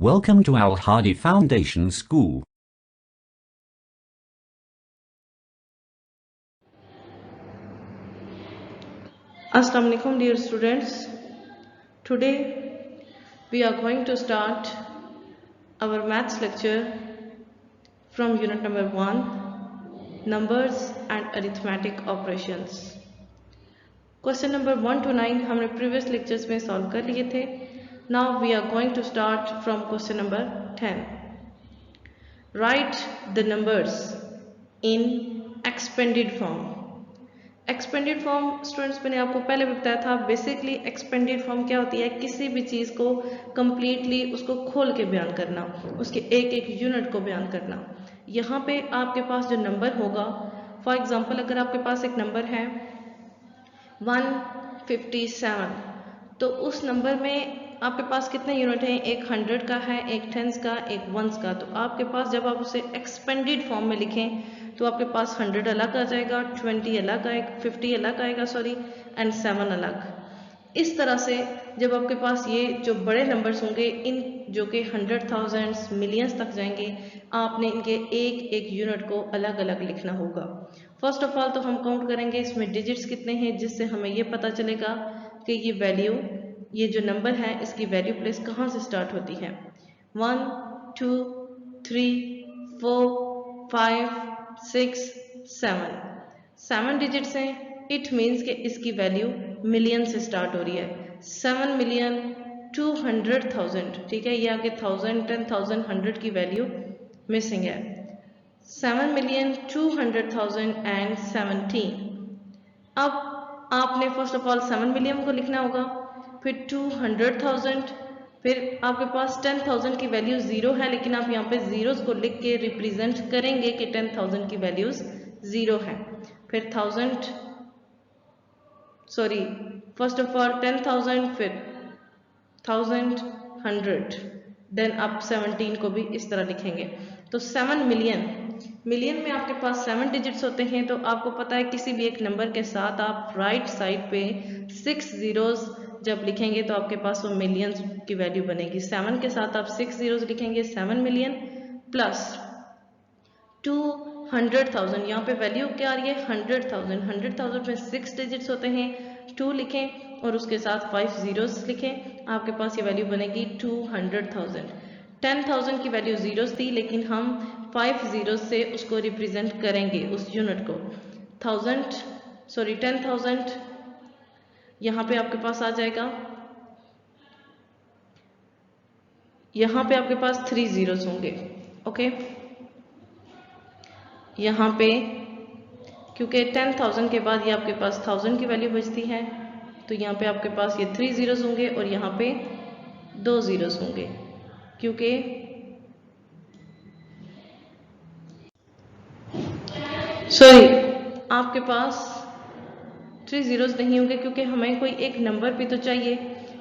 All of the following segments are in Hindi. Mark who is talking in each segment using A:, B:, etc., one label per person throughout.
A: Welcome to Al Hadi Foundation School.
B: Assalamu alaikum dear students. Today we are going to start our maths lecture from unit number 1, numbers and arithmetic operations. Question number 1 to 9 हमने previous lectures में solve कर लिए थे. Now we are going to start from question number 10. Write the numbers in expanded form. Expanded form students मैंने आपको पहले भी बताया था. बेसिकली एक्सपेंडेड फॉर्म क्या होती है? किसी भी चीज़ को कंप्लीटली उसको खोल के बयान करना, उसके एक एक यूनिट को बयान करना. यहाँ पे आपके पास जो नंबर होगा, फॉर एग्जांपल अगर आपके पास एक नंबर है 157, तो उस नंबर में आपके पास कितने यूनिट हैं? एक 100 का है, एक 10s का, एक 1s का. तो आपके पास जब आप उसे एक्सपेंडेड फॉर्म में लिखें तो आपके पास 100 अलग आ जाएगा, 20 अलग आएगा, 50 अलग आएगा एंड 7 अलग. इस तरह से जब आपके पास ये जो बड़े नंबर्स होंगे, इन जो कि 100,000 मिलियंस तक जाएंगे, आपने इनके एक एक यूनिट को अलग अलग लिखना होगा. फर्स्ट ऑफ ऑल तो हम काउंट करेंगे इसमें डिजिट्स कितने हैं, जिससे हमें ये पता चलेगा कि ये वैल्यू, ये जो नंबर है इसकी वैल्यू प्लेस कहाँ से स्टार्ट होती है. 1 2 3 4 5 6 7 डिजिट्स हैं. इट मीन्स कि इसकी वैल्यू मिलियन से स्टार्ट हो रही है. 7,200,000, ठीक है, ये आगे 1000, 10,000, 100 की वैल्यू मिसिंग है. 7,200,017. अब आपने फर्स्ट ऑफ ऑल 7 मिलियन को लिखना होगा, फिर 200,000, फिर आपके पास 10,000 की वैल्यू 0 है, लेकिन आप यहाँ पे जीरोस को लिख के रिप्रेजेंट करेंगे कि 10,000 की वैल्यूज 0 है. फिर फर्स्ट ऑफ ऑल 10,000, फिर 1000, 100, देन आप 17 को भी इस तरह लिखेंगे. तो 7 मिलियन में आपके पास 7 डिजिट्स होते हैं. तो आपको पता है किसी भी एक नंबर के साथ आप राइट साइड पे 6 जीरोस जब लिखेंगे तो आपके पास वो मिलियंस की वैल्यू बनेगी. 7 के साथ आप 6 जीरोस लिखेंगे, 7 मिलियन प्लस 200,000. यहाँ पे वैल्यू क्या आ रही है? 100,000. 100,000 में 6 डिजिट्स होते हैं, 2 लिखें और उसके साथ 5 जीरोस लिखें, आपके पास ये वैल्यू बनेगी 200,000. 10,000 की वैल्यू जीरोस थी, लेकिन हम 5 जीरोस से उसको रिप्रेजेंट करेंगे उस यूनिट को. 10,000 यहाँ पे आपके पास आ जाएगा, यहाँ पे आपके पास 3 जीरोस होंगे. ओके, यहाँ पे क्योंकि 10,000 के बाद ये आपके पास 1000 की वैल्यू बचती है, तो यहाँ पे आपके पास ये 3 जीरोस होंगे और यहाँ पे 2 जीरोस होंगे. क्योंकि आपके पास 3 जीरोस नहीं होंगे, क्योंकि हमें कोई एक नंबर भी तो चाहिए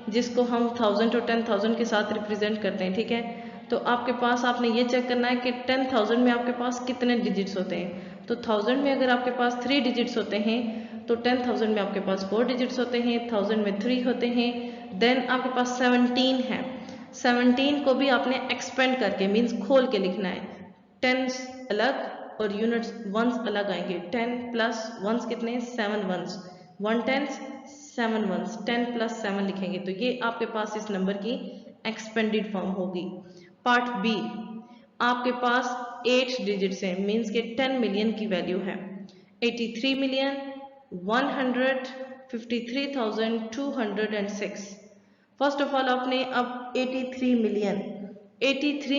B: जिसको हम 1000 और 10,000 के साथ रिप्रेजेंट करते हैं. ठीक है, तो आपके पास आपने ये चेक करना है कि 10,000 में आपके पास कितने डिजिट्स होते हैं. तो 1000 में अगर आपके पास 3 डिजिट्स होते हैं, तो 10,000 में आपके पास 4 डिजिट्स होते हैं, 1000 में 3 होते हैं, देन आपके पास 17 है. 17 को भी आपने एक्सपेंड करके मीन्स खोल के लिखना है. 10s अलग और यूनिट्स वंस अलग आएंगे. 10 प्लस वंस कितने? 7 वंस. 1 10s 7 once. 10 प्लस 7 लिखेंगे, तो ये आपके पास इस नंबर की एक्सपेंडेड फॉर्म होगी. पार्ट बी, आपके पास 8 डिजिट्स हैं, मीन्स के 10 मिलियन की वैल्यू है. 83,153,206. फर्स्ट ऑफ ऑल आपने अब 83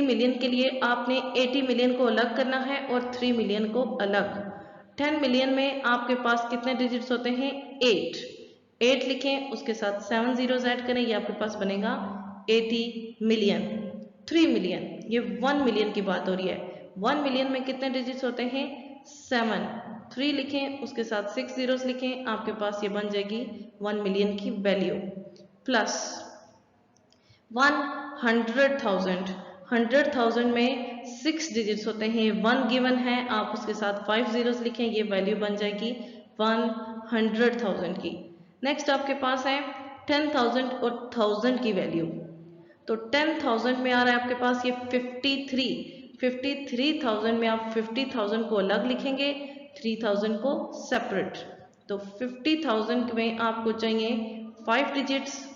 B: मिलियन के लिए आपने 80 मिलियन को अलग करना है और 3 मिलियन को अलग. 10 मिलियन में आपके पास कितने डिजिट्स होते हैं? 8 लिखें, उसके साथ 7 जीरोस ऐड करें, ये आपके पास बनेगा 80 मिलियन. 3 मिलियन, ये 1 मिलियन की बात हो रही है. 1 मिलियन में कितने डिजिट्स होते हैं? 7. 3 लिखें, उसके साथ 6 जीरोस लिखें, आपके पास ये बन जाएगी 1 मिलियन की वैल्यू. प्लस 100,000 में 6 डिजिट्स होते हैं, 1 गिवन है, आप उसके साथ 5 जीरोस लिखें, ये वैल्यू बन जाएगी 100,000 की. नेक्स्ट आपके पास है 10,000 और 1000 की वैल्यू. तो 10,000 में आ रहा है आपके पास ये 53,000 में आप 50,000 को अलग लिखेंगे, 3,000 को सेपरेट। तो 50,000 में आपको चाहिए 5 डिजिट्स,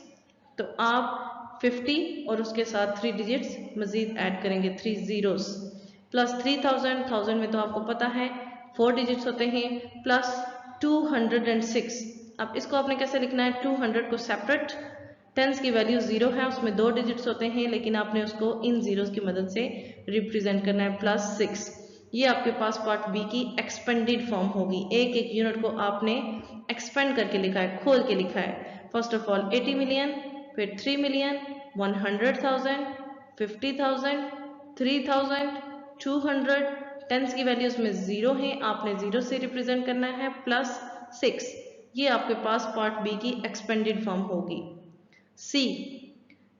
B: तो आप 50 और उसके साथ 3 डिजिट्स मजीद ऐड करेंगे, 3 जीरोस, प्लस 3,000 में तो आपको पता है 4 डिजिट्स होते हैं, प्लस 206। अब इसको आपने कैसे लिखना है, 200 को सेपरेट, टेंस की वैल्यू 0 है, उसमें 2 डिजिट्स होते हैं, लेकिन आपने उसको इन जीरोस की मदद से रिप्रेजेंट करना है, प्लस 6। ये आपके पास पार्ट बी की एक्सपेंडेड फॉर्म होगी। एक एक यूनिट को आपने एक्सपेंड करके लिखा है, खोल के लिखा है। फर्स्ट ऑफ ऑल 80 मिलियन, फिर 3 मिलियन, 100,000, 50,000, 3,000, 200। टेंस की वैल्यूज में 0 है, आपने 0 से रिप्रेजेंट करना है, प्लस 6। ये आपके पास पार्ट बी की एक्सपेंडेड फॉर्म होगी। सी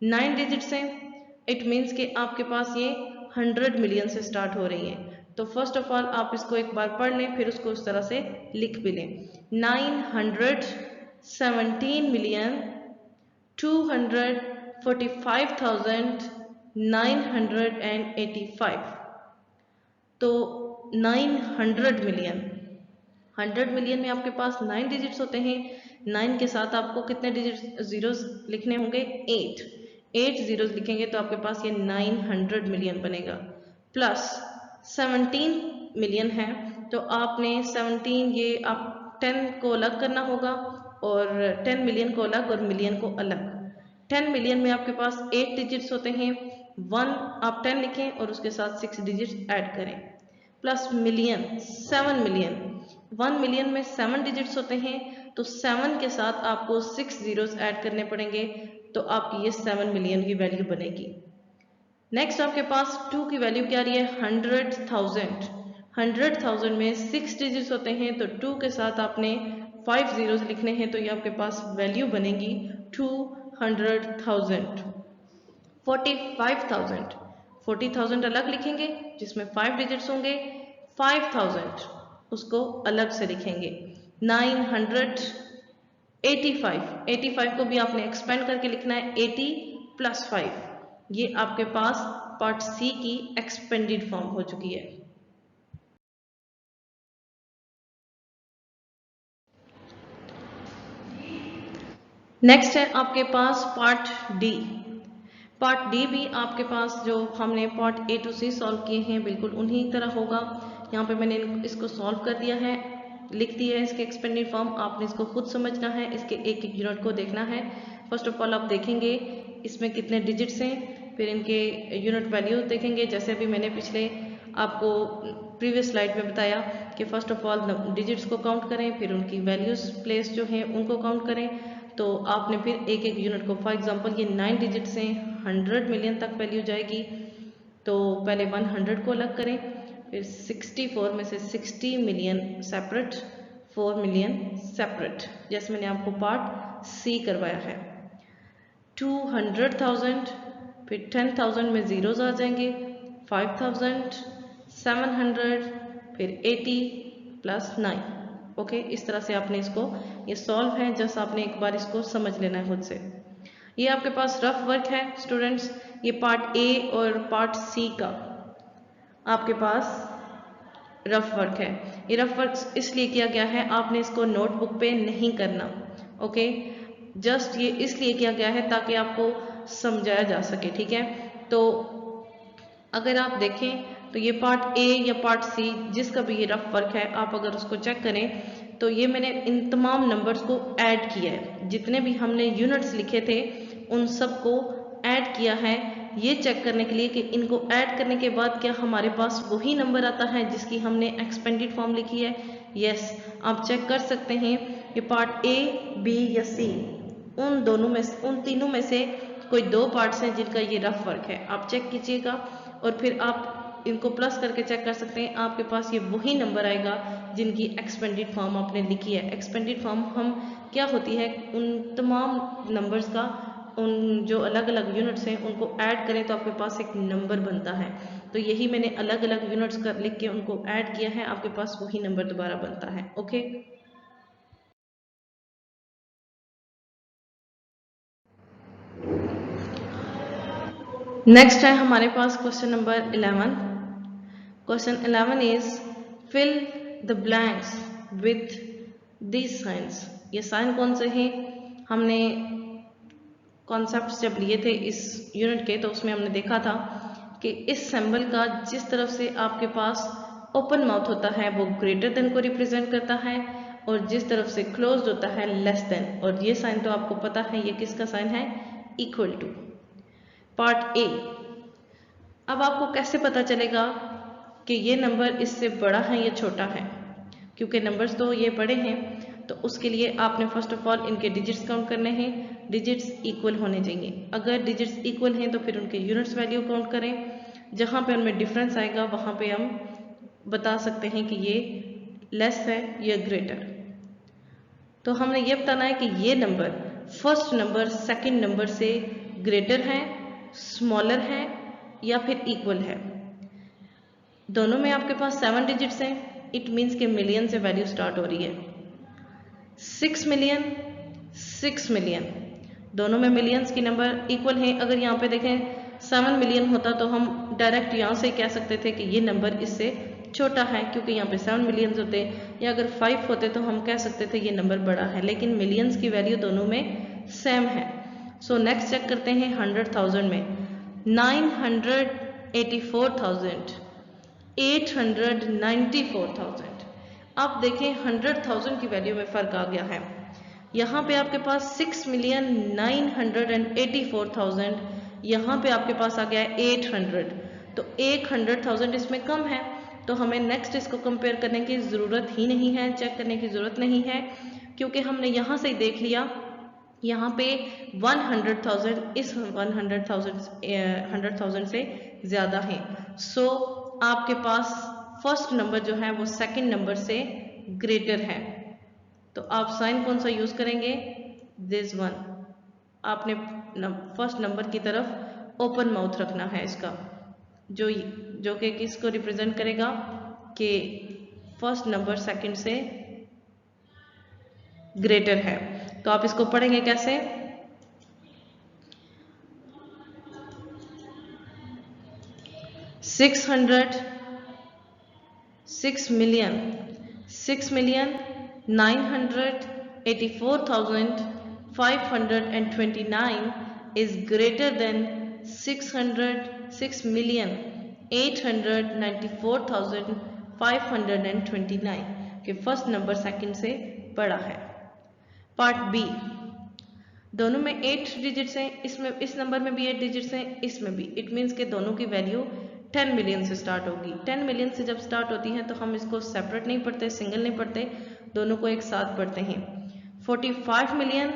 B: 9 डिजिट्स हैं, इट मीन्स कि आपके पास ये 100 मिलियन से स्टार्ट हो रही है। तो फर्स्ट ऑफ ऑल आप इसको एक बार पढ़ लें, फिर उसको उस तरह से लिख भी लें। 917 मिलियन 245,985। तो 900 मिलियन, 100 मिलियन में आपके पास 9 डिजिट्स होते हैं। 9 के साथ आपको कितने डिजिट जीरोस लिखने होंगे, 8 जीरोस लिखेंगे तो आपके पास ये 900 मिलियन बनेगा। प्लस 17 मिलियन है, तो आपने 17 ये आप 10 को अलग करना होगा और 10 मिलियन को अलग और मिलियन को अलग। 10 मिलियन में आपके पास 8 डिजिट्स होते हैं, 1 आप 10 लिखें और उसके साथ 6 डिजिट्स ऐड करें। प्लस मिलियन 7 मिलियन, 1 मिलियन में 7 डिजिट्स होते हैं, तो 7 के साथ आपको 6 जीरोस ऐड करने पड़ेंगे, तो आपकी ये 7 मिलियन की वैल्यू बनेगी। नेक्स्ट आपके पास 2 की वैल्यू क्या आ रही है, 100,000। 100,000 में 6 डिजिट्स होते हैं, तो 2 के साथ आपने 5 जीरोस लिखने हैं, तो ये आपके पास वैल्यू बनेगी 200,000। 45,000, 40,000 अलग लिखेंगे जिसमें 5 डिजिट्स होंगे, 5,000 उसको अलग से लिखेंगे। 985, 85 को भी आपने एक्सपेंड करके लिखना है, 80 प्लस 5। ये आपके पास पार्ट सी की एक्सपेंडेड फॉर्म हो चुकी है। नेक्स्ट है आपके पास पार्ट डी। पार्ट डी भी आपके पास जो हमने part A to C solve किए हैं बिल्कुल उन्हीं तरह होगा। यहाँ पे मैंने इसको सॉल्व कर दिया है, लिख दिया है इसके एक्सपेंडेड फॉर्म। आपने इसको खुद समझना है, इसके एक एक यूनिट को देखना है। फर्स्ट ऑफ ऑल आप देखेंगे इसमें कितने डिजिट्स हैं, फिर इनके यूनिट वैल्यू देखेंगे। जैसे अभी मैंने पिछले आपको प्रीवियस स्लाइड में बताया कि फर्स्ट ऑफ ऑल डिजिट्स को काउंट करें, फिर उनकी वैल्यूज प्लेस जो हैं उनको काउंट करें। तो आपने फिर एक एक यूनिट को, फॉर एग्जांपल ये 9 डिजिट्स हैं, 100 मिलियन तक वैल्यू जाएगी, तो पहले 100 को अलग करें, फिर 64 में से 60 मिलियन सेपरेट, 4 मिलियन सेपरेट, जैसे मैंने आपको पार्ट सी करवाया है। 200,000, फिर 10,000 में जीरोस आ जाएंगे, 5,000, 700, फिर 80 प्लस 9। ओके, इस तरह से आपने इसको, ये सॉल्व है, जस्ट आपने एक बार इसको समझ लेना है खुद से। ये आपके पास रफ वर्क है स्टूडेंट्स, ये पार्ट ए और पार्ट सी का आपके पास रफ वर्क है। ये रफ वर्क इसलिए किया गया है, आपने इसको नोटबुक पे नहीं करना। ओके, जस्ट ये इसलिए किया गया है ताकि आपको समझाया जा सके, ठीक है। तो अगर आप देखें तो ये पार्ट ए या पार्ट सी जिसका भी ये रफ वर्क है, आप अगर उसको चेक करें तो ये मैंने इन तमाम नंबर्स को ऐड किया है, जितने भी हमने यूनिट्स लिखे थे उन सबको ऐड किया है, ये चेक करने के लिए कि इनको ऐड करने के बाद क्या हमारे पास वही नंबर आता है जिसकी हमने एक्सपेंडेड फॉर्म लिखी है। यस, आप चेक कर सकते हैं कि पार्ट ए, बी या सी, उन दोनों में, उन तीनों में से कोई 2 पार्ट्स हैं जिनका ये रफ वर्क है। आप चेक कीजिएगा और फिर आप इनको प्लस करके चेक कर सकते हैं, आपके पास ये वही नंबर आएगा जिनकी एक्सपेंडेड फॉर्म आपने लिखी है। एक्सपेंडेड फॉर्म हम क्या होती है, उन तमाम नंबर्स का, उन जो अलग अलग यूनिट्स हैं उनको ऐड करें तो आपके पास एक नंबर बनता है। तो यही मैंने अलग अलग यूनिट्स कर लिख के उनको ऐड किया है, आपके पास वही नंबर दोबारा बनता है। ओके, नेक्स्ट है हमारे पास question number 11। Question 11 is fill the blanks with these signs. ये साइन कौन से हैं? हमने कॉन्सेप्ट्स जब लिए थे इस यूनिट के तो उसमें हमने देखा था कि इस सिंबल का जिस तरफ से आपके पास ओपन माउथ होता है वो ग्रेटर देन को रिप्रेजेंट करता है, और जिस तरफ से क्लोज्ड होता है लेस देन। और ये साइन तो आपको पता है ये किसका साइन है? Equal to. पार्ट ए, अब आपको कैसे पता चलेगा कि ये नंबर इससे बड़ा है या छोटा है? क्योंकि नंबर्स तो ये बड़े हैं, तो उसके लिए आपने फर्स्ट ऑफ ऑल इनके डिजिट्स काउंट करने हैं। डिजिट्स इक्वल होने चाहिए। अगर डिजिट्स इक्वल हैं तो फिर उनके यूनिट्स वैल्यू काउंट करें। जहाँ पे उनमें डिफरेंस आएगा वहाँ पे हम बता सकते हैं कि ये लेस है या ग्रेटर। तो हमने ये बताना है कि ये number first number second number से ग्रेटर है, स्मॉलर है या फिर इक्वल है। दोनों में आपके पास 7 डिजिट्स हैं। इट मीन्स के मिलियन से वैल्यू स्टार्ट हो रही है। 6 मिलियन, 6 मिलियन, दोनों में मिलियंस की नंबर इक्वल हैं। अगर यहाँ पे देखें 7 मिलियन होता तो हम डायरेक्ट यहाँ से कह सकते थे कि ये नंबर इससे छोटा है, क्योंकि यहाँ पे 7 मिलियंस होते, या अगर 5 होते तो हम कह सकते थे ये नंबर बड़ा है। लेकिन मिलियंस की वैल्यू दोनों में सेम है। सो नेक्स्ट चेक करते हैं 100,000 में। 984,000, 894,000। अब देखें 100,000 की वैल्यू में फ़र्क आ गया है। यहाँ पे आपके पास 6,984,000, यहाँ पे आपके पास आ गया है 800, तो 100,000 इसमें कम है। तो हमें नेक्स्ट इसको कंपेयर करने की ज़रूरत ही नहीं है, चेक करने की ज़रूरत नहीं है, क्योंकि हमने यहाँ से ही देख लिया यहाँ पे 100,000 इस 100,000 से ज़्यादा है। सो आपके पास फर्स्ट नंबर जो है वो सेकंड नंबर से ग्रेटर है। तो आप साइन कौन सा यूज़ करेंगे? This one. आपने फर्स्ट नंबर की तरफ ओपन माउथ रखना है इसका, जो कि किसको रिप्रेजेंट करेगा कि फर्स्ट नंबर सेकंड से ग्रेटर है। तो आप इसको पढ़ेंगे कैसे? 6,984,529 is greater than 6,6,894,529 कि फर्स्ट नंबर सेकंड से बड़ा है। पार्ट बी, दोनों में 8 डिजिट्स हैं, इसमें इस नंबर में भी 8 डिजिट्स हैं, इसमें भी। इट मीन्स के दोनों की वैल्यू 10 मिलियन से स्टार्ट होगी। 10 मिलियन से जब स्टार्ट होती है तो हम इसको सेपरेट नहीं पढ़ते, सिंगल नहीं पढ़ते, दोनों को एक साथ पढ़ते हैं। 45 मिलियन,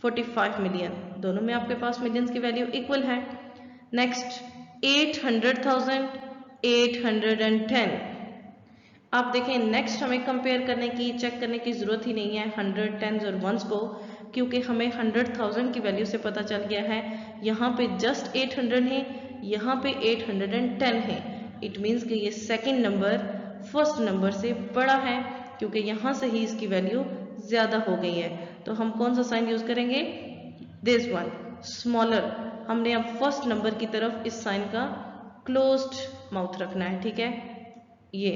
B: 45 मिलियन, दोनों में आपके पास मिलियंस की वैल्यू इक्वल है। नेक्स्ट 800,000, 810। आप देखें नेक्स्ट हमें कंपेयर करने की, चेक करने की ज़रूरत ही नहीं है 100, 10s और 1s को, क्योंकि हमें 100,000 की वैल्यू से पता चल गया है यहाँ पे जस्ट 800 है, यहाँ पे 810 है। इट मीन्स कि ये सेकंड नंबर फर्स्ट नंबर से बड़ा है, क्योंकि यहाँ से ही इसकी वैल्यू ज़्यादा हो गई है। तो हम कौन सा साइन यूज़ करेंगे? This one, smaller. हमने अब फर्स्ट नंबर की तरफ इस साइन का क्लोज्ड माउथ रखना है, ठीक है। ये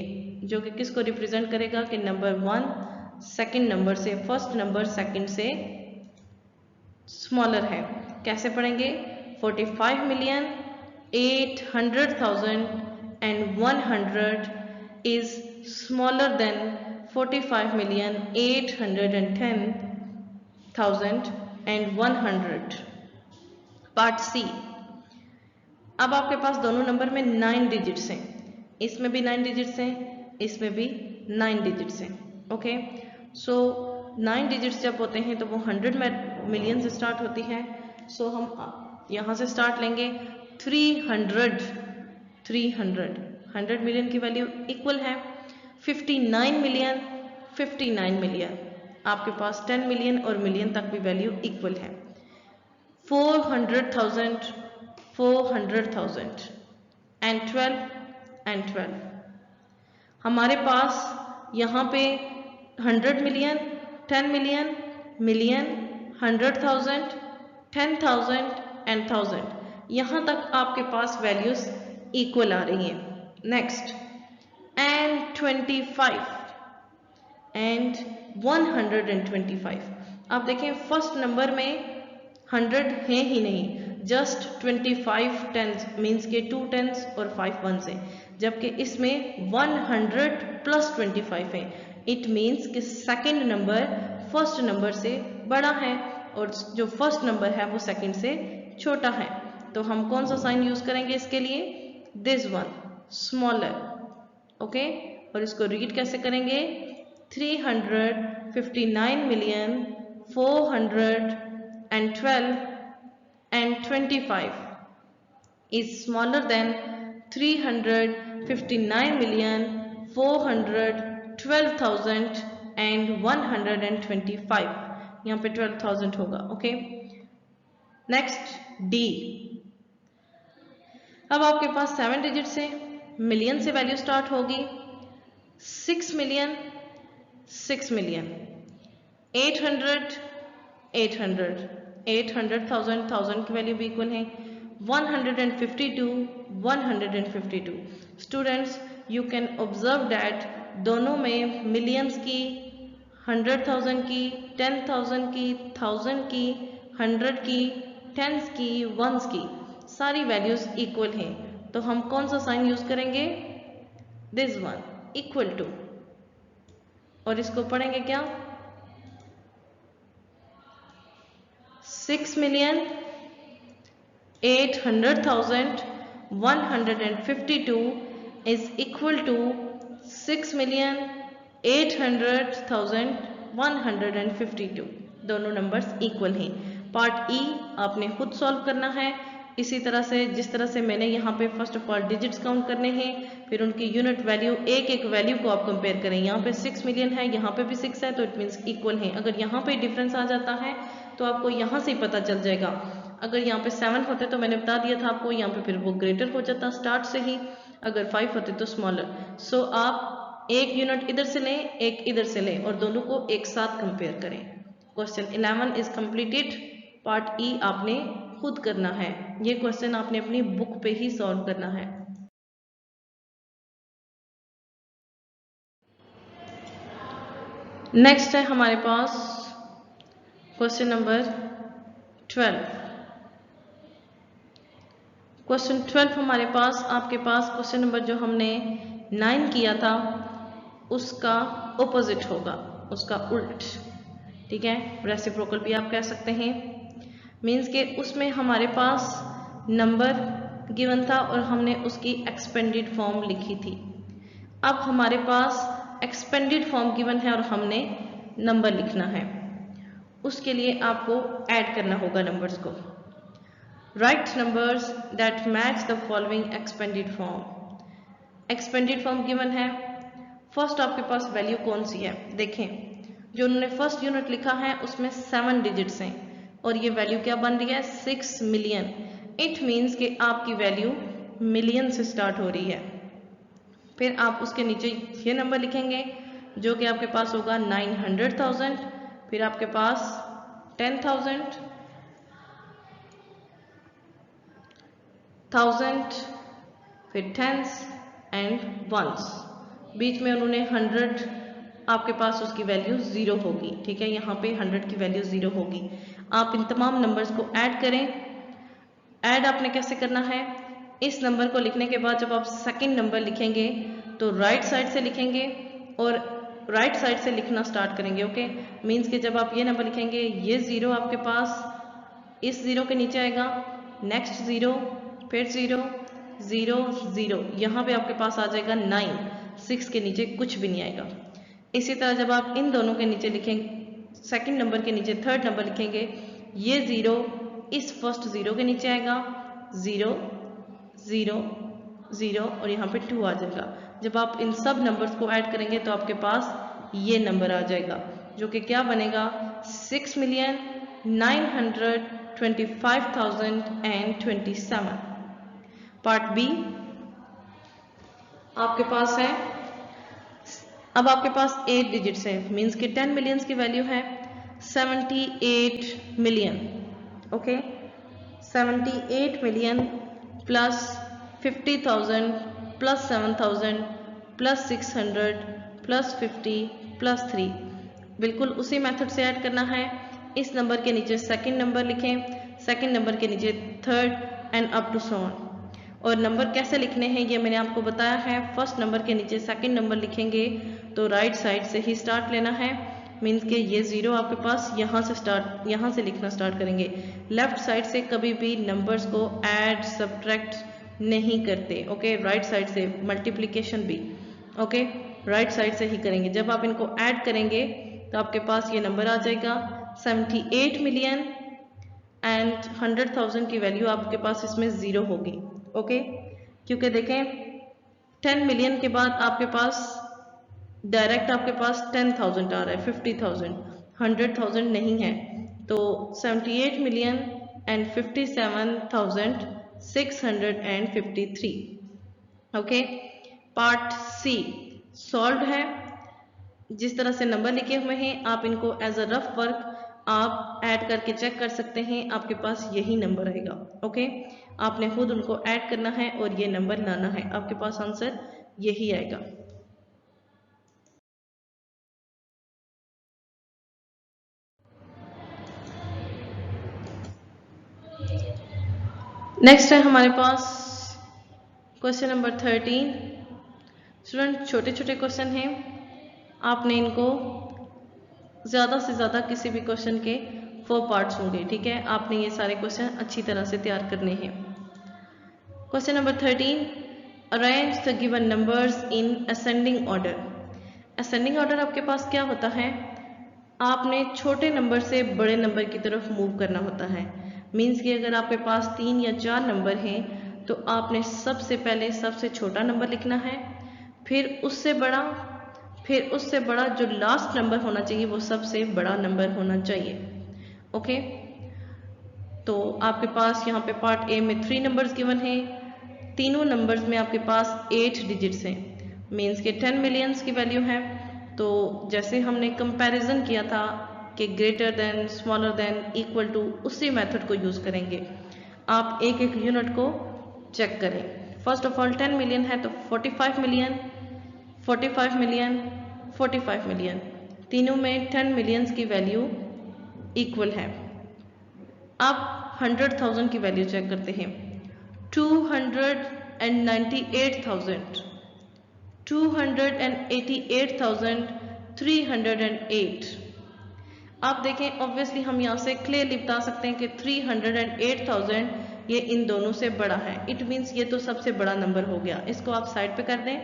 B: जो कि किसको रिप्रेजेंट करेगा कि नंबर 1 सेकंड नंबर से, फर्स्ट नंबर सेकंड से स्मॉलर है। कैसे पढ़ेंगे? 45,800,100 is smaller than 45,810,100। Part C, अब आपके पास दोनों नंबर में 9 डिजिट्स हैं, इसमें भी 9 डिजिट्स हैं, इसमें भी 9 डिजिट्स हैं। ओके, सो 9 डिजिट्स जब होते हैं तो वो 100 मिलियन से स्टार्ट होती है। सो हम यहाँ से स्टार्ट लेंगे 300, 100 मिलियन की वैल्यू इक्वल है। 59 मिलियन, 59 मिलियन, आपके पास 10 मिलियन और मिलियन तक भी वैल्यू इक्वल है। 400,000, 400,000 एंड 12। हमारे पास यहाँ पे 100 मिलियन, 10 मिलियन, मिलियन, 100,000, 10,000 एंड 1000, यहाँ तक आपके पास वैल्यूज इक्वल आ रही हैं। Next and 25 and 125। आप देखें फर्स्ट नंबर में 100 है ही नहीं, जस्ट 25 टेंस मीन्स के 2 टेंस और 5 वंस है, जबकि इसमें 100 प्लस 25 है। इट मीन्स कि सेकंड नंबर फर्स्ट नंबर से बड़ा है और जो फर्स्ट नंबर है वो सेकंड से छोटा है। तो हम कौन सा साइन यूज करेंगे इसके लिए? This one, smaller. ओके, और इसको रीड कैसे करेंगे? 359,412,25 is smaller than 359,412,125। यहाँ पे 12,000 होगा। Okay, next D. अब आपके पास 7 डिजिट्स है, मिलियन से वैल्यू स्टार्ट होगी। 6 मिलियन, 6 मिलियन, 800, 800, 800,000, 1000 की वैल्यू भी इक्वल है। 152, 152। Students, you can observe that दोनों में मिलियंस की, 100,000 की, 10,000 की, 1000 की, 100 की, टेंस की, वंस की, सारी वैल्यूज इक्वल हैं। तो हम कौन सा साइन यूज करेंगे? This one, equal to. और इसको पढ़ेंगे क्या? 6,800,152 is equal to 6,800,152। दोनों नंबर्स इक्वल हैं। पार्ट ई आपने खुद सॉल्व करना है, इसी तरह से जिस तरह से मैंने यहाँ पे first of all digits count करने हैं, फिर उनकी यूनिट वैल्यू, एक एक वैल्यू को आप कंपेयर करें। यहाँ पे 6 मिलियन है, यहाँ पे भी 6 है, तो इट मीन्स इक्वल है। अगर यहाँ पे डिफरेंस आ जाता है तो आपको यहाँ से ही पता चल जाएगा। अगर यहाँ पे 7 होते तो मैंने बता दिया था आपको, यहाँ पे फिर वो ग्रेटर हो जाता स्टार्ट से ही। अगर 5 होते तो स्मॉलर। सो आप एक यूनिट इधर से लें, एक इधर से लें और दोनों को एक साथ कंपेयर करें। Question 11 is completed. पार्ट ई आपने खुद करना है। ये क्वेश्चन आपने अपनी बुक पे ही सॉल्व करना है। नेक्स्ट है हमारे पास क्वेश्चन नंबर 12। क्वेश्चन 12 हमारे पास, आपके पास क्वेश्चन नंबर जो हमने 9 किया था उसका ऑपोजिट होगा, उसका उल्ट। ठीक है, रेसिप्रोकल भी आप कह सकते हैं। मीन्स के उसमें हमारे पास नंबर गिवन था और हमने उसकी एक्सपेंडेड फॉर्म लिखी थी। अब हमारे पास एक्सपेंडेड फॉर्म गिवन है और हमने नंबर लिखना है। उसके लिए आपको ऐड करना होगा नंबर्स को। Right numbers that match the following expanded form. Expanded form given है। फर्स्ट आपके पास वैल्यू कौन सी है? देखें, जो उन्होंने फर्स्ट यूनिट लिखा है उसमें 7 डिजिट्स हैं और ये वैल्यू क्या बन रही है? 6 मिलियन। इट मीन्स कि आपकी वैल्यू मिलियन से स्टार्ट हो रही है। फिर आप उसके नीचे ये नंबर लिखेंगे जो कि आपके पास होगा 900,000, फिर आपके पास 10,000, 1000, फिर टेंस एंड वंस। बीच में उन्होंने 100, आपके पास उसकी वैल्यू 0 होगी। ठीक है, यहाँ पे 100 की वैल्यू 0 होगी। आप इन तमाम नंबर्स को ऐड करें। ऐड आपने कैसे करना है? इस नंबर को लिखने के बाद जब आप सेकंड नंबर लिखेंगे तो राइट साइड से लिखेंगे और राइट साइड से लिखना स्टार्ट करेंगे। ओके, मीन्स कि जब आप ये नंबर लिखेंगे, ये 0 आपके पास इस 0 के नीचे आएगा, नेक्स्ट 0, फिर 0, 0, 0, यहाँ पे आपके पास आ जाएगा 9, 6 के नीचे कुछ भी नहीं आएगा। इसी तरह जब आप इन दोनों के नीचे लिखेंगे, सेकंड नंबर के नीचे थर्ड नंबर लिखेंगे, ये 0 इस फर्स्ट 0 के नीचे आएगा, 0, 0, 0 और यहाँ पे 2 आ जाएगा। जब आप इन सब नंबर्स को ऐड करेंगे तो आपके पास ये नंबर आ जाएगा जो कि क्या बनेगा? 6,925,027। पार्ट बी आपके पास है। अब आपके पास 8 डिजिट्स है, मीन्स कि 10 मिलियंस की वैल्यू है 78 million. Okay, 78 million plus 50,000 plus 7,000 plus 600 plus 50 plus 3, बिल्कुल उसी मेथड से ऐड करना है। इस नंबर के नीचे सेकंड नंबर लिखें, सेकंड नंबर के नीचे third and up to so on. और नंबर कैसे लिखने हैं ये मैंने आपको बताया है। फर्स्ट नंबर के नीचे सेकंड नंबर लिखेंगे तो राइट साइड से ही स्टार्ट लेना है, मीन्स के ये 0 आपके पास यहाँ से लिखना स्टार्ट करेंगे। लेफ्ट साइड से कभी भी नंबर्स को ऐड सब्ट्रैक्ट नहीं करते, ओके। राइट साइड से मल्टीप्लिकेशन भी, ओके, राइट साइड से ही करेंगे। जब आप इनको ऐड करेंगे तो आपके पास ये नंबर आ जाएगा 78 मिलियन एंड 100,000 की वैल्यू आपके पास इसमें 0 होगी, ओके। क्योंकि देखें 10 मिलियन के बाद आपके पास डायरेक्ट आपके पास 10,000 आ रहा है, 50,000, 100,000 नहीं है। तो 78 million and 57,653, okay. Part C solve है। जिस तरह से नंबर लिखे हुए हैं आप इनको एज अ रफ वर्क आप ऐड करके चेक कर सकते हैं, आपके पास यही नंबर आएगा, ओके। आपने खुद उनको ऐड करना है और ये नंबर लाना है, आपके पास आंसर यही आएगा। नेक्स्ट है हमारे पास क्वेश्चन नंबर 13। स्टूडेंट छोटे छोटे क्वेश्चन हैं, आपने इनको ज़्यादा से ज़्यादा किसी भी क्वेश्चन के 4 पार्ट्स होंगे, ठीक है। आपने ये सारे क्वेश्चन अच्छी तरह से तैयार करने हैं। Question number 13, arrange the given numbers in ascending order. Ascending order आपके पास क्या होता है, आपने छोटे नंबर से बड़े नंबर की तरफ मूव करना होता है। मीन्स कि अगर आपके पास 3 या 4 नंबर हैं तो आपने सबसे पहले सबसे छोटा नंबर लिखना है, फिर उससे बड़ा, फिर उससे बड़ा, जो लास्ट नंबर होना चाहिए वो सबसे बड़ा नंबर होना चाहिए, ओके। तो आपके पास यहाँ पे पार्ट ए में 3 नंबर्स गिवन है, तीनों नंबर्स में आपके पास 8 डिजिट्स हैं, मीन्स के 10 मिलियंस की वैल्यू है। तो जैसे हमने कंपैरिजन किया था कि greater than, smaller than, equal to, उसी मेथड को यूज़ करेंगे। आप एक एक यूनिट को चेक करें। फर्स्ट ऑफ ऑल 10 मिलियन है तो 45 मिलियन, 45 मिलियन, 45 मिलियन, तीनों में 10 मिलियंस की वैल्यू इक्वल है। अब 100,000 की वैल्यू चेक करते हैं। 298,000, 288,308। आप देखें ऑब्वियसली हम यहाँ से क्लियरली बता सकते हैं कि 308,000 ये इन दोनों से बड़ा है। इट मीन्स ये तो सबसे बड़ा नंबर हो गया। इसको आप साइड पे कर दें,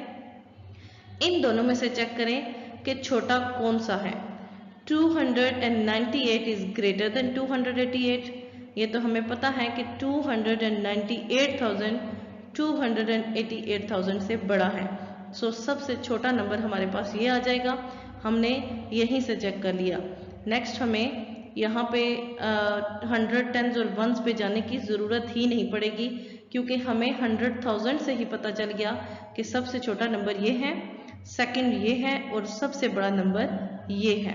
B: इन दोनों में से चेक करें कि छोटा कौन सा है। 298 इज ग्रेटर देन 288, ये तो हमें पता है कि 298,000 288,000 से बड़ा है। सो सबसे छोटा नंबर हमारे पास ये आ जाएगा, हमने यहीं से चेक कर लिया। नेक्स्ट हमें यहाँ पे 100, 10s और 1s पे जाने की ज़रूरत ही नहीं पड़ेगी, क्योंकि हमें 100,000 से ही पता चल गया कि सबसे छोटा नंबर ये है, सेकंड ये है और सबसे बड़ा नंबर ये है।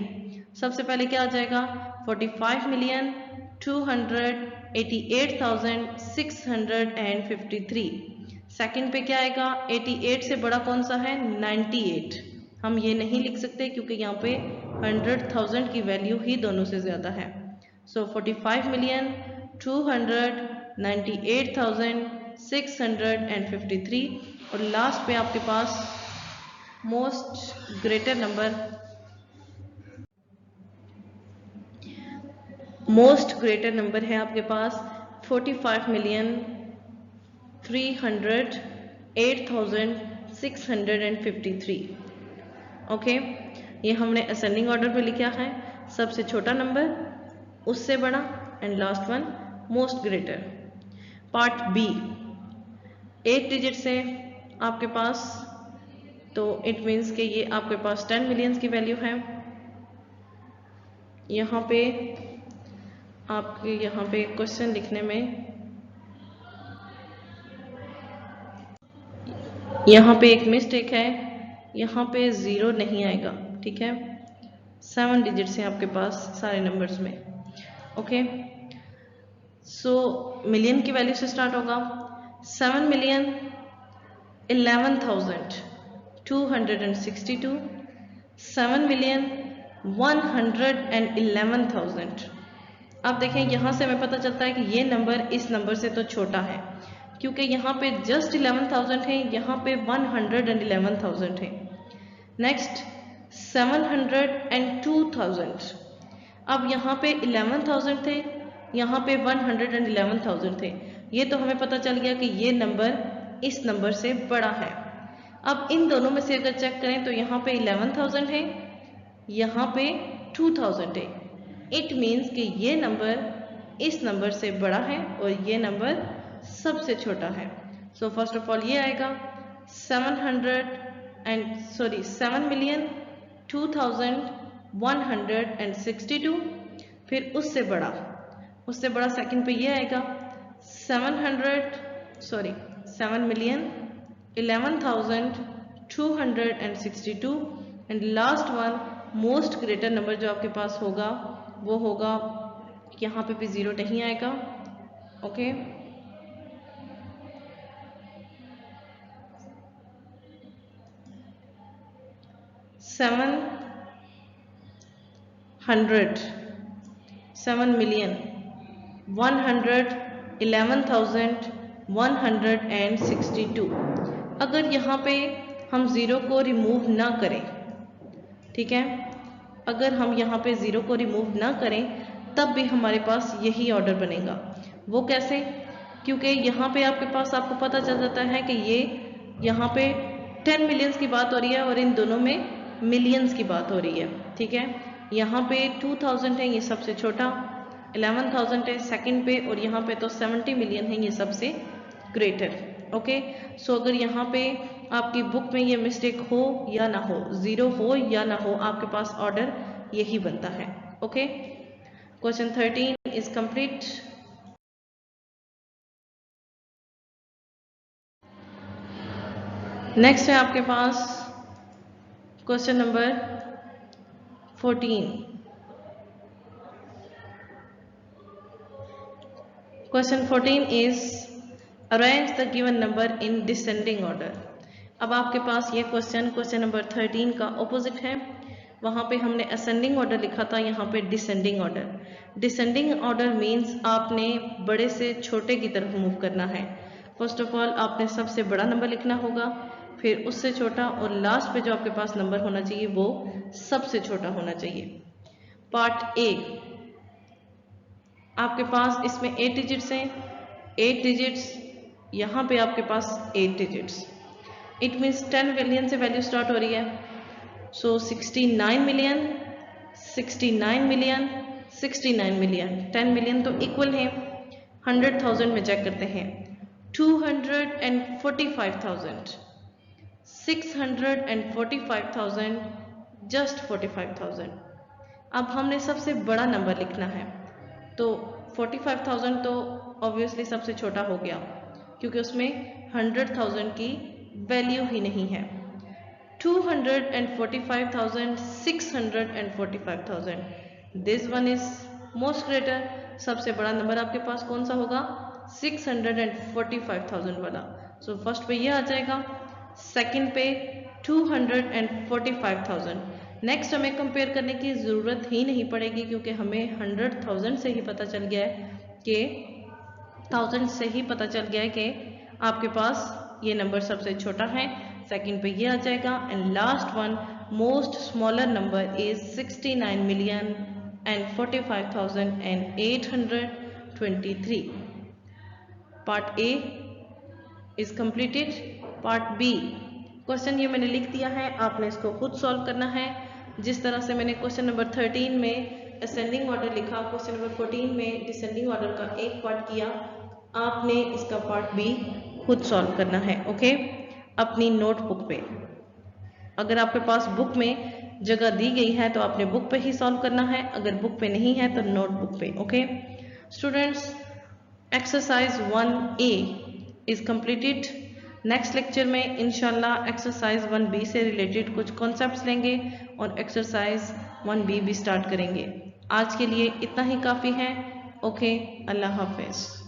B: सबसे पहले क्या आ जाएगा, 45,288,653। सेकंड पे क्या आएगा, 88 से बड़ा कौन सा है, 98। हम ये नहीं लिख सकते क्योंकि यहाँ पे 100,000 की वैल्यू ही दोनों से ज़्यादा है। सो 45,298,653 और लास्ट पे आपके पास most greater number, most greater number है आपके पास 45,308,653, ओके। ये हमने असेंडिंग ऑर्डर पे लिखा है, सबसे छोटा नंबर, उससे बड़ा and last one most greater. Part B 8 digit से आपके पास, तो इट मीन्स कि ये आपके पास 10 मिलियंस की वैल्यू है। यहाँ पे क्वेश्चन लिखने में यहाँ पे एक मिस्टेक है, यहाँ पे 0 नहीं आएगा, ठीक है। 7 डिजिट्स हैं आपके पास सारे नंबर्स में, ओके। सो मिलियन की वैल्यू से स्टार्ट होगा 7,11,262, 7,111,000। अब देखें यहाँ से हमें पता चलता है कि ये नंबर इस नंबर से तो छोटा है, क्योंकि यहाँ पे जस्ट 11,000 है, यहाँ पे 111,000 है। नेक्स्ट 702,000। अब यहाँ पे 11,000 थे, यहाँ पे 111,000 थे। ये तो हमें पता चल गया कि ये नंबर इस नंबर से बड़ा है। अब इन दोनों में से अगर चेक करें तो यहाँ पे 11,000 है, यहाँ पे 2,000 है। इट मीन्स कि ये नंबर इस नंबर से बड़ा है और ये नंबर सबसे छोटा है। सो फर्स्ट ऑफ ऑल ये आएगा 7,02,162। फिर उससे बड़ा सेकंड पे ये आएगा 7,11,262 and last one most greater number जो आपके पास होगा वो होगा, यहाँ पे भी जीरो नहीं आएगा। ओके, 7,111,162। अगर यहाँ पे हम ज़ीरो को रिमूव ना करें, ठीक है, अगर हम यहाँ पे ज़ीरो को रिमूव ना करें तब भी हमारे पास यही ऑर्डर बनेगा। वो कैसे? क्योंकि यहाँ पे आपके पास आपको पता चल जाता है कि ये यहाँ पे 10 मिलियंस की बात हो रही है और इन दोनों में मिलियंस की बात हो रही है। ठीक है, यहाँ पे 2000 है, ये सबसे छोटा, 11,000 है सेकंड पे, और यहाँ पे तो 70 मिलियन है, ये सबसे ग्रेटर। ओके, सो अगर यहाँ पे आपकी बुक में ये मिस्टेक हो या ना हो, ज़ीरो हो या ना हो, आपके पास ऑर्डर यही बनता है। Okay, question 13 is complete. Next है आपके पास question number 14। Question 14 is arrange the given number in descending order. अब आपके पास ये क्वेश्चन नंबर 13 का ऑपोजिट है। वहाँ पे हमने असेंडिंग ऑर्डर लिखा था, यहाँ पे descending order. Descending order means आपने बड़े से छोटे की तरफ मूव करना है। फर्स्ट ऑफ ऑल आपने सबसे बड़ा नंबर लिखना होगा, फिर उससे छोटा, और लास्ट पे जो आपके पास नंबर होना चाहिए वो सबसे छोटा होना चाहिए। पार्ट ए, आपके पास इसमें 8 डिजिट्स हैं, 8 डिजिट्स, यहाँ पे आपके पास 8 डिजिट्स। इट मीन्स 10 मिलियन से वैल्यू स्टार्ट हो रही है। सो 69 मिलियन, 69 मिलियन, 69 मिलियन, 10 मिलियन तो इक्वल है। 100,000 में चेक करते हैं, 245,000, 645,000, जस्ट 45,000। अब हमने सबसे बड़ा नंबर लिखना है, तो 45,000 तो ऑब्वियसली सबसे छोटा हो गया, क्योंकि उसमें 100,000 की वैल्यू ही नहीं है। 245,000, 645,000, this one is most greater. सबसे बड़ा नंबर आपके पास कौन सा होगा? 645,000 वाला। सो फर्स्ट पे ये आ जाएगा, सेकंड पे 245,000। नेक्स्ट हमें कंपेयर करने की ज़रूरत ही नहीं पड़ेगी, क्योंकि हमें 100,000 से ही पता चल गया है कि 1000 से ही पता चल गया है कि आपके पास ये नंबर सबसे छोटा है। सेकंड पे ये आ जाएगा, and last one most smaller number is 69,045,823। Part A is completed. Part B, question ये मैंने लिख दिया है, आपने इसको खुद सॉल्व करना है। जिस तरह से मैंने क्वेश्चन नंबर 13 में असेंडिंग ऑर्डर लिखा, क्वेश्चन नंबर 14 में डिसेंडिंग ऑर्डर का एक पार्ट किया, आपने इसका पार्ट बी खुद सॉल्व करना है। ओके, अपनी नोटबुक पे। अगर आपके पास बुक में जगह दी गई है तो आपने बुक पे ही सॉल्व करना है, अगर बुक पे नहीं है तो नोटबुक पे। Okay students, exercise 1A is completed. Next lecture में इंशाल्लाह एक्सरसाइज 1B से रिलेटेड कुछ कॉन्सेप्ट्स लेंगे और एक्सरसाइज 1B भी स्टार्ट करेंगे। आज के लिए इतना ही काफ़ी है। ओके, अल्लाह हाफिज़।